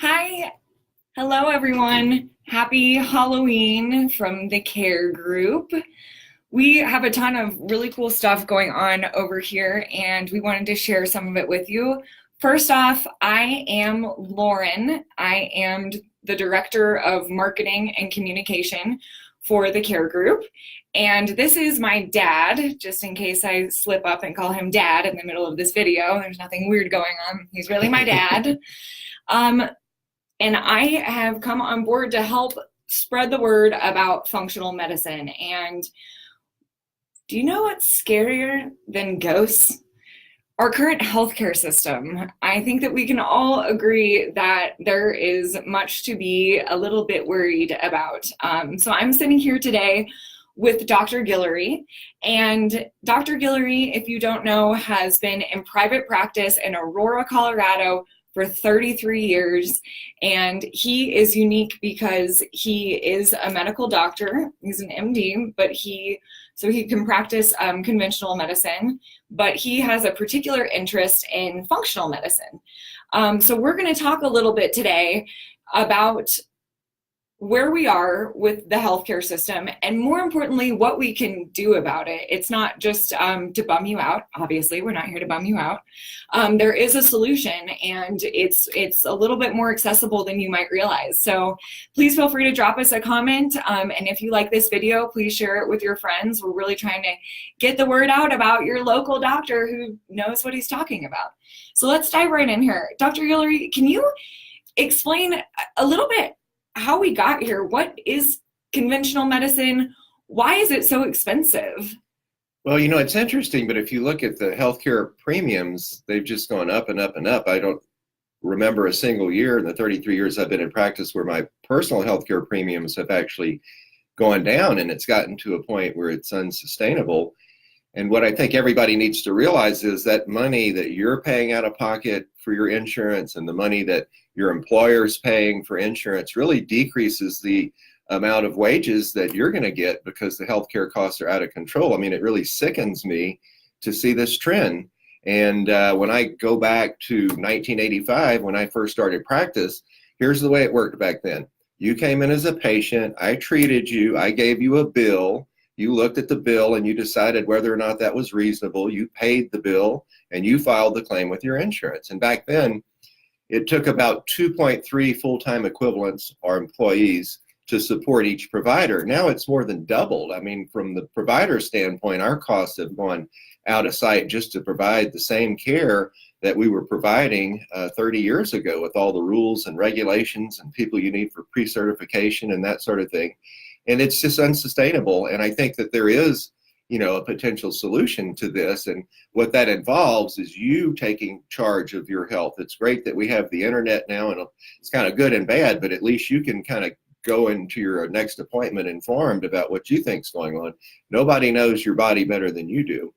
Hi, hello everyone. Happy Halloween from the Care Group. We have a ton of really cool stuff going on over here, and we wanted to share some of it with you. First off, I am Lauren. I am the Director of Marketing and Communication for the Care Group. And this is my dad, just in case I slip up and call him dad in the middle of this video. There's nothing weird going on. He's really my dad. Um, and I have come on board to help spread the word about functional medicine. And do you know what's scarier than ghosts? Our current healthcare system. I think that we can all agree that there is much to be a little bit worried about. So I'm sitting here today with Dr. Guillory. And Dr. Guillory, if you don't know, has been in private practice in Aurora, Colorado for 33 years. And he is unique because he is a medical doctor. He's an MD, but he can practice conventional medicine, but he has a particular interest in functional medicine. So we're going to talk a little bit today about where we are with the healthcare system, and more importantly, what we can do about it. It's not just to bum you out. Obviously, we're not here to bum you out. There is a solution, and it's a little bit more accessible than you might realize. So please feel free to drop us a comment. And if you like this video, please share it with your friends. We're really trying to get the word out about your local doctor who knows what he's talking about. So let's dive right in here. Dr. Guillory, can you explain a little bit how we got here? What is conventional medicine? Why is it so expensive? Well, it's interesting, but if you look at the healthcare premiums, they've just gone up and up and up. I don't remember a single year in the 33 years I've been in practice where my personal healthcare premiums have actually gone down, and it's gotten to a point where it's unsustainable. And what I think everybody needs to realize is that money that you're paying out of pocket for your insurance and the money that your employer's paying for insurance really decreases the amount of wages that you're going to get because the healthcare costs are out of control. I mean, it really sickens me to see this trend. And when I go back to 1985, when I first started practice, here's the way it worked back then. You came in as a patient, I treated you, I gave you a bill. You looked at the bill and you decided whether or not that was reasonable. You paid the bill and you filed the claim with your insurance. And back then, it took about 2.3 full-time equivalents or employees to support each provider. Now it's more than doubled. I mean, from the provider standpoint, our costs have gone out of sight just to provide the same care that we were providing 30 years ago with all the rules and regulations and people you need for pre-certification and that sort of thing. And it's just unsustainable. And I think that there is, a potential solution to this. And what that involves is you taking charge of your health. It's great that we have the internet now, and it's kind of good and bad, but at least you can kind of go into your next appointment informed about what you think's going on. Nobody knows your body better than you do.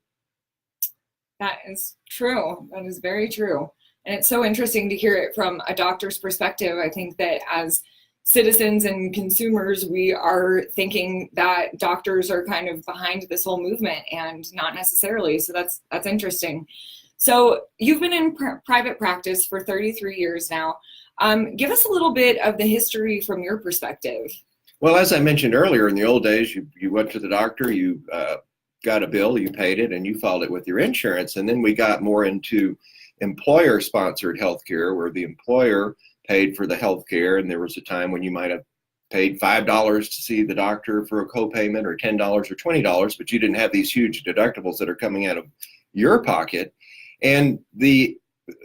That is true. That is very true. And it's so interesting to hear it from a doctor's perspective. I think that as citizens and consumers, we are thinking that doctors are kind of behind this whole movement, and not necessarily. So that's interesting. So you've been in private practice for 33 years now. Give us a little bit of the history from your perspective. Well, as I mentioned earlier, in the old days, you went to the doctor, you got a bill, you paid it, and you filed it with your insurance. And then we got more into employer-sponsored healthcare, where the employer paid for the health care, and there was a time when you might have paid $5 to see the doctor for a copayment, or $10 or $20, but you didn't have these huge deductibles that are coming out of your pocket. And the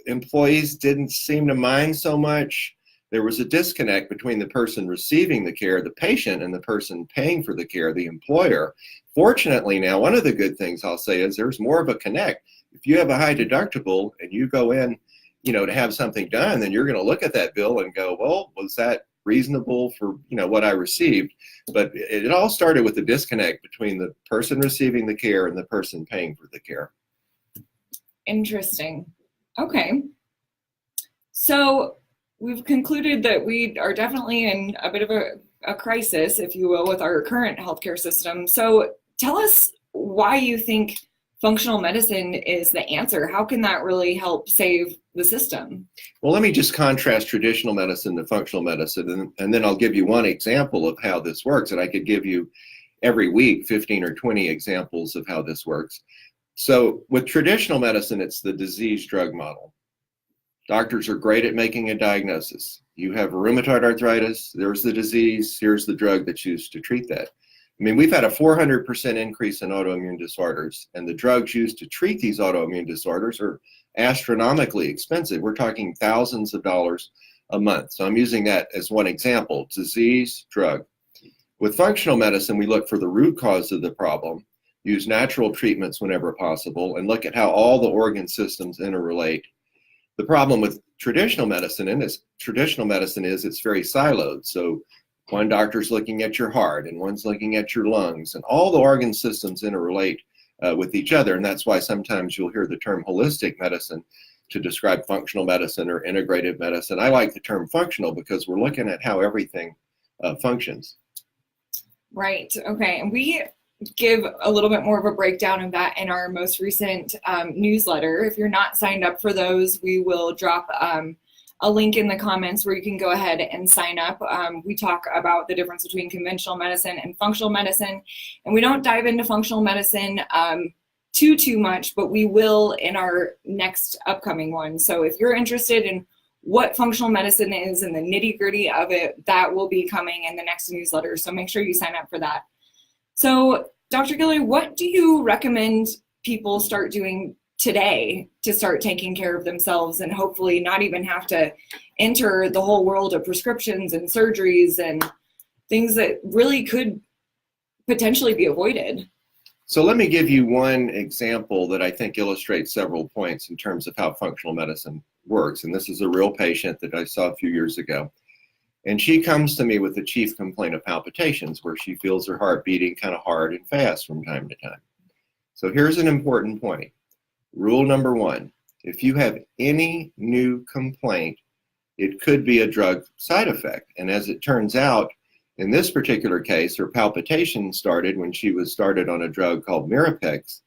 employees didn't seem to mind so much. There was a disconnect between the person receiving the care, the patient, and the person paying for the care, the employer. Fortunately now, one of the good things I'll say is there's more of a connect. If you have a high deductible and you go in to have something done, then you're going to look at that bill and go, well, was that reasonable for, what I received? But it all started with the disconnect between the person receiving the care and the person paying for the care. Interesting. Okay. So we've concluded that we are definitely in a bit of a crisis, if you will, with our current healthcare system. So tell us why you think functional medicine is the answer. How can that really help save the system? Well, let me just contrast traditional medicine to functional medicine, and then I'll give you one example of how this works. And I could give you every week 15 or 20 examples of how this works. So with traditional medicine, it's the disease drug model. Doctors are great at making a diagnosis. You have rheumatoid arthritis, there's the disease, here's the drug that's used to treat that. I mean, we've had a 400% increase in autoimmune disorders, and the drugs used to treat these autoimmune disorders are astronomically expensive. We're talking thousands of dollars a month. So I'm using that as one example, disease, drug. With functional medicine, we look for the root cause of the problem, use natural treatments whenever possible, and look at how all the organ systems interrelate. The problem with traditional medicine is it's very siloed. So one doctor's looking at your heart and one's looking at your lungs, and all the organ systems interrelate with each other. And that's why sometimes you'll hear the term holistic medicine to describe functional medicine or integrative medicine. I like the term functional because we're looking at how everything functions. Right. Okay. And we give a little bit more of a breakdown of that in our most recent newsletter. If you're not signed up for those, we will drop a link in the comments where you can go ahead and sign up. We talk about the difference between conventional medicine and functional medicine, and we don't dive into functional medicine too much, but we will in our next upcoming one. So if you're interested in what functional medicine is and the nitty-gritty of it, that will be coming in the next newsletter. So make sure you sign up for that. So Dr. Giller, what do you recommend people start doing today to start taking care of themselves and hopefully not even have to enter the whole world of prescriptions and surgeries and things that really could potentially be avoided? So let me give you one example that I think illustrates several points in terms of how functional medicine works. And this is a real patient that I saw a few years ago. And she comes to me with the chief complaint of palpitations, where she feels her heart beating kind of hard and fast from time to time. So here's an important point. Rule number one, if you have any new complaint, it could be a drug side effect. And as it turns out, in this particular case, her palpitations started when she was started on a drug called Mirapex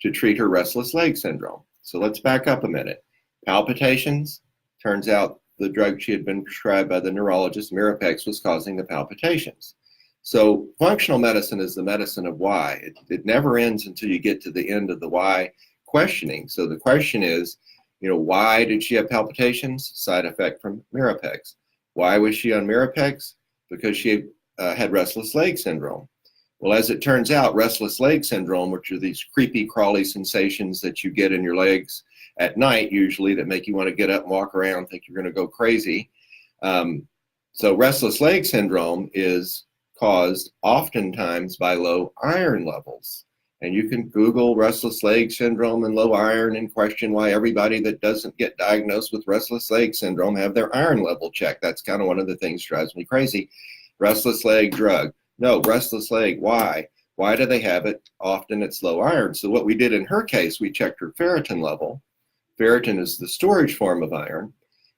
to treat her restless leg syndrome. So let's back up a minute. Palpitations, turns out the drug she had been prescribed by the neurologist, Mirapex, was causing the palpitations. So functional medicine is the medicine of why. It never ends until you get to the end of the why questioning. So the question is, why did she have palpitations? Side effect from Mirapex. Why was she on Mirapex? Because she had restless leg syndrome. Well, as it turns out, restless leg syndrome, which are these creepy, crawly sensations that you get in your legs at night, usually, that make you want to get up and walk around, think you're going to go crazy. So restless leg syndrome is caused oftentimes by low iron levels. And you can Google restless leg syndrome and low iron and question why everybody that doesn't get diagnosed with restless leg syndrome have their iron level checked. That's kind of one of the things that drives me crazy. Restless leg drug. No, restless leg, why? Why do they have it? Often it's low iron. So what we did in her case, we checked her ferritin level. Ferritin is the storage form of iron.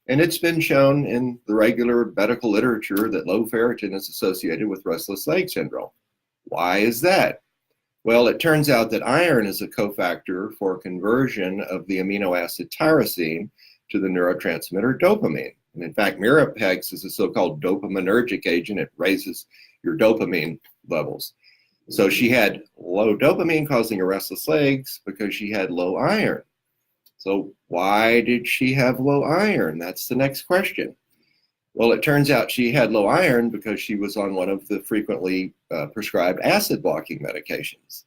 And it's been shown in the regular medical literature that low ferritin is associated with restless leg syndrome. Why is that? Well, it turns out that iron is a cofactor for conversion of the amino acid tyrosine to the neurotransmitter dopamine. And in fact, Mirapex is a so-called dopaminergic agent. It raises your dopamine levels. So she had low dopamine causing her restless legs because she had low iron. So why did she have low iron? That's the next question. Well, it turns out she had low iron because she was on one of the frequently prescribed acid blocking medications,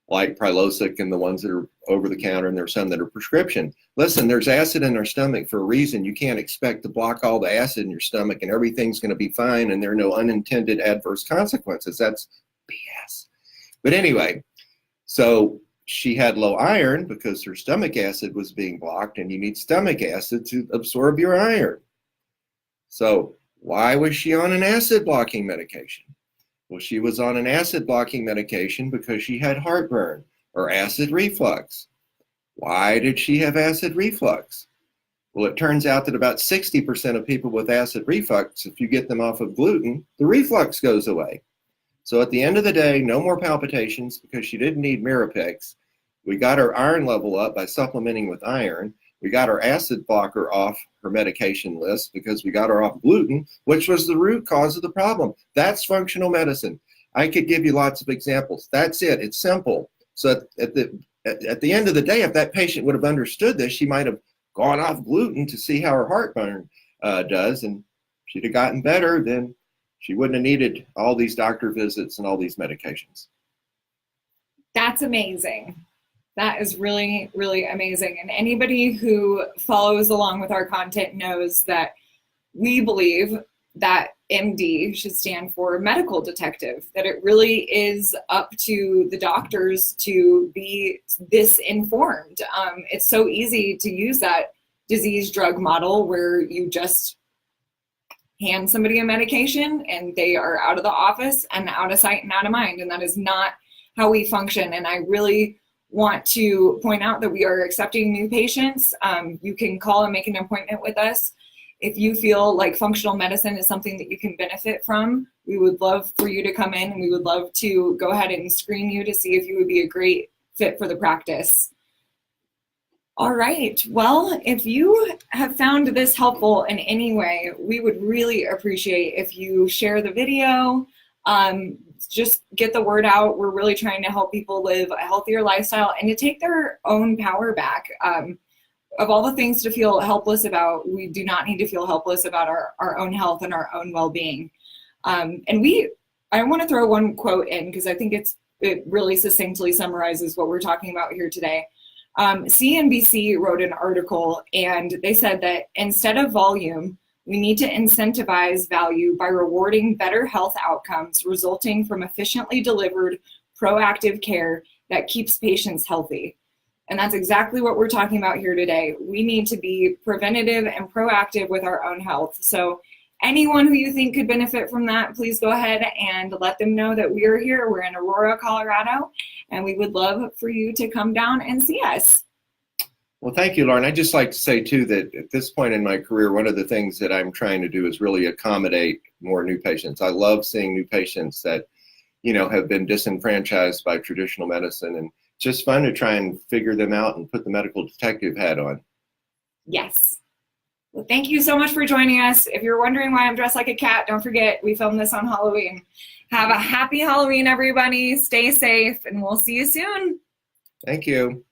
like Prilosec and the ones that are over the counter, and there's some that are prescription. Listen, there's acid in our stomach for a reason. You can't expect to block all the acid in your stomach and everything's going to be fine and there are no unintended adverse consequences. That's BS. But anyway, so she had low iron because her stomach acid was being blocked, and you need stomach acid to absorb your iron. So why was she on an acid blocking medication? Well, she was on an acid blocking medication because she had heartburn or acid reflux. Why did she have acid reflux? Well, it turns out that about 60% of people with acid reflux, if you get them off of gluten, the reflux goes away. So at the end of the day, no more palpitations because she didn't need Mirapex. We got her iron level up by supplementing with iron. We got her acid blocker off her medication list because we got her off gluten, which was the root cause of the problem. That's functional medicine. I could give you lots of examples. That's it. It's simple. So at the end of the day, if that patient would have understood this, she might have gone off gluten to see how her heartburn does, and she'd have gotten better. Then she wouldn't have needed all these doctor visits and all these medications. That's amazing. That is really, really amazing. And anybody who follows along with our content knows that we believe that MD should stand for medical detective, that it really is up to the doctors to be this informed. It's so easy to use that disease drug model where you just hand somebody a medication and they are out of the office and out of sight and out of mind. And that is not how we function. And I really want to point out that we are accepting new patients. You can call and make an appointment with us. If you feel like functional medicine is something that you can benefit from, we would love for you to come in, and we would love to go ahead and screen you to see if you would be a great fit for the practice. All right, well, if you have found this helpful in any way, we would really appreciate if you share the video, just get the word out. We're really trying to help people live a healthier lifestyle and to take their own power back. Of all the things to feel helpless about, we do not need to feel helpless about our own health and our own well-being. I want to throw one quote in because I think it really succinctly summarizes what we're talking about here today. CNBC wrote an article and they said that instead of volume, we need to incentivize value by rewarding better health outcomes resulting from efficiently delivered proactive care that keeps patients healthy. And that's exactly what we're talking about here today. We need to be preventative and proactive with our own health. So anyone who you think could benefit from that, please go ahead and let them know that we are here. We're in Aurora, Colorado, and we would love for you to come down and see us. Well, thank you, Lauren. I'd just like to say, too, that at this point in my career, one of the things that I'm trying to do is really accommodate more new patients. I love seeing new patients that, have been disenfranchised by traditional medicine, and it's just fun to try and figure them out and put the medical detective hat on. Yes. Well, thank you so much for joining us. If you're wondering why I'm dressed like a cat, don't forget, we filmed this on Halloween. Have a happy Halloween, everybody. Stay safe, and we'll see you soon. Thank you.